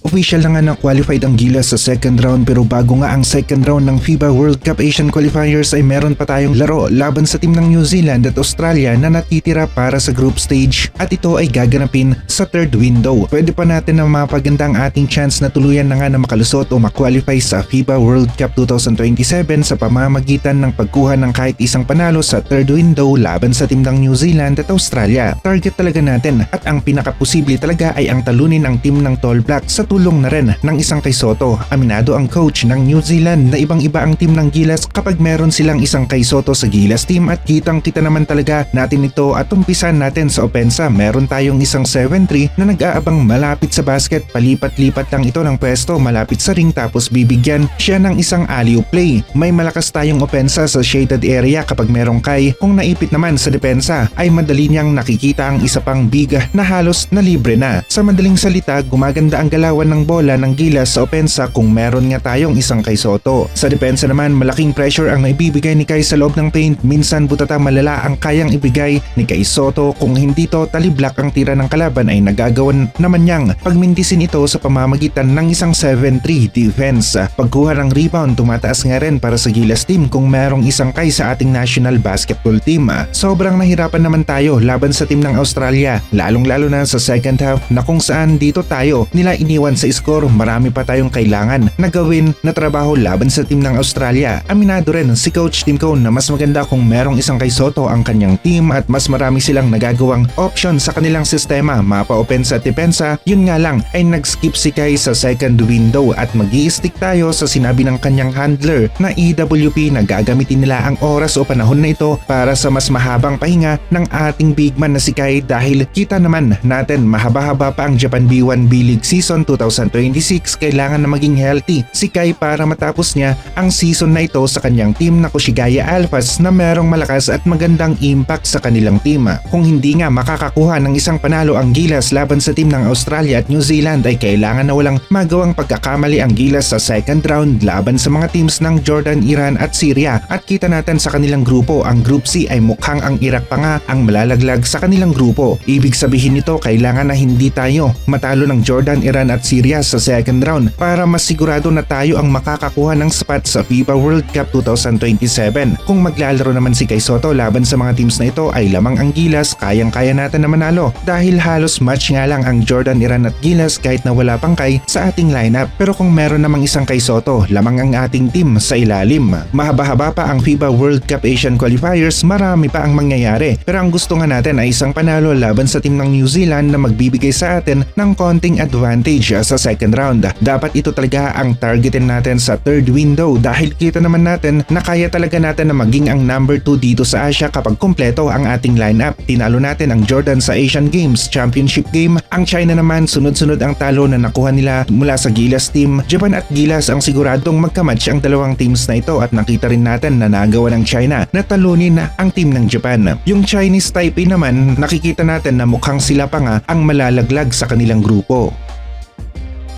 Official na nga na qualified ang Gilas sa second round pero bago nga ang second round ng FIBA World Cup Asian Qualifiers ay meron pa tayong laro laban sa team ng New Zealand at Australia na natitira para sa group stage at ito ay gaganapin sa third window. Pwede pa natin na mapaganda ang ating chance na tuluyan na nga na makalusot o makwalify sa FIBA World Cup 2027 sa pamamagitan ng pagkuha ng kahit isang panalo sa third window laban sa team ng New Zealand at Australia. Target talaga natin at ang pinakaposible talaga ay ang talunin ang team ng Tall Black sa tulong na rin ng isang kay Soto. Aminado ang coach ng New Zealand na ibang-iba ang team ng Gilas kapag meron silang isang kay Soto sa Gilas team at kitang-kita naman talaga natin ito at umpisan natin sa opensa. Meron tayong isang 7-3 na nag-aabang malapit sa basket, palipat-lipat lang ito ng pwesto malapit sa ring tapos bibigyan siya ng isang alley-oop play. May malakas tayong opensa sa shaded area kapag merong kay, kung naipit naman sa depensa ay madali niyang nakikita ang isa pang big na halos na libre na. Sa madaling salita, gumaganda ang galawan ng bola ng Gilas sa opensa kung meron nga tayong isang kay Soto. Sa depensa naman, malaking pressure ang naibibigay ni Kai sa loob ng paint. Minsan butata malala ang kayang ibigay ni Kai Soto. Kung hindi totally block ang tira ng kalaban ay nagagawan naman niyang pagmintisin ito sa pamamagitan ng isang 7-3 defense. Pagkuha ng rebound, tumataas nga rin para sa Gilas team kung merong isang Kai sa ating national basketball team. Sobrang nahirapan naman tayo laban sa team ng Australia, lalong-lalo na sa second half na kung saan dito tayo nila iniwan sa score. Marami pa tayong kailangan na gawin na trabaho laban sa team ng Australia. Aminado rin si Coach Tim Cone na mas maganda kung merong isang kay Soto ang kanyang team at mas marami silang nagagawang option sa kanilang sistema, mapa-opensa at depensa. Yun nga lang ay nag-skip si Kai sa second window at mag-i-stick tayo sa sinabi ng kanyang handler na EWP na gagamitin nila ang oras o panahon na ito para sa mas mahabang pahinga ng ating big man na si Kai dahil kita naman natin mahaba-haba pa ang Japan B1 B-League Season 2026. Kailangan na maging healthy si Kai para matapos niya ang season na ito sa kanyang team na Koshigaya Alphas na merong malakas at magandang impact sa kanilang team. Kung hindi nga makakakuha ng isang panalo ang Gilas laban sa team ng Australia at New Zealand ay kailangan na walang magawang pagkakamali ang Gilas sa second round laban sa mga teams ng Jordan, Iran at Syria. At kita natin sa kanilang grupo, ang Group C ay mukhang ang Iraq pa nga ang malalaglag sa kanilang grupo. Ibig sabihin nito kailangan na hindi tayo matalo ng Jordan, Iran at Syria sa second round para mas sigurado na tayo ang makakakuha ng spot sa FIBA World Cup 2027. Kung maglalaro naman si Kai Soto laban sa mga teams na ito ay lamang ang Gilas, kayang-kaya natin na manalo dahil halos match nga lang ang Jordan, Iran at Gilas kahit na wala pang Kai sa ating lineup. Pero kung meron namang isang Kai Soto, lamang ang ating team sa ilalim. Mahaba-haba pa ang FIBA World Cup Asian Qualifiers, marami pa ang mangyayari. Pero ang gusto nga natin ay isang panalo laban sa team ng New Zealand na magbibigay sa atin ng konting advantage sa second round. Dapat ito talaga ang targetin natin sa third window dahil kita naman natin na kaya talaga natin na maging ang number 2 dito sa Asia kapag kumpleto ang ating lineup. Tinalo natin ang Jordan sa Asian Games Championship Game. Ang China naman sunod-sunod ang talo na nakuha nila mula sa Gilas team. Japan at Gilas ang siguradong magkamatch ang dalawang teams na ito at nakita rin natin na nagawa ng China na talunin ang team ng Japan. Yung Chinese Taipei naman nakikita natin na mukhang sila pa nga ang malalaglag sa kanilang grupo.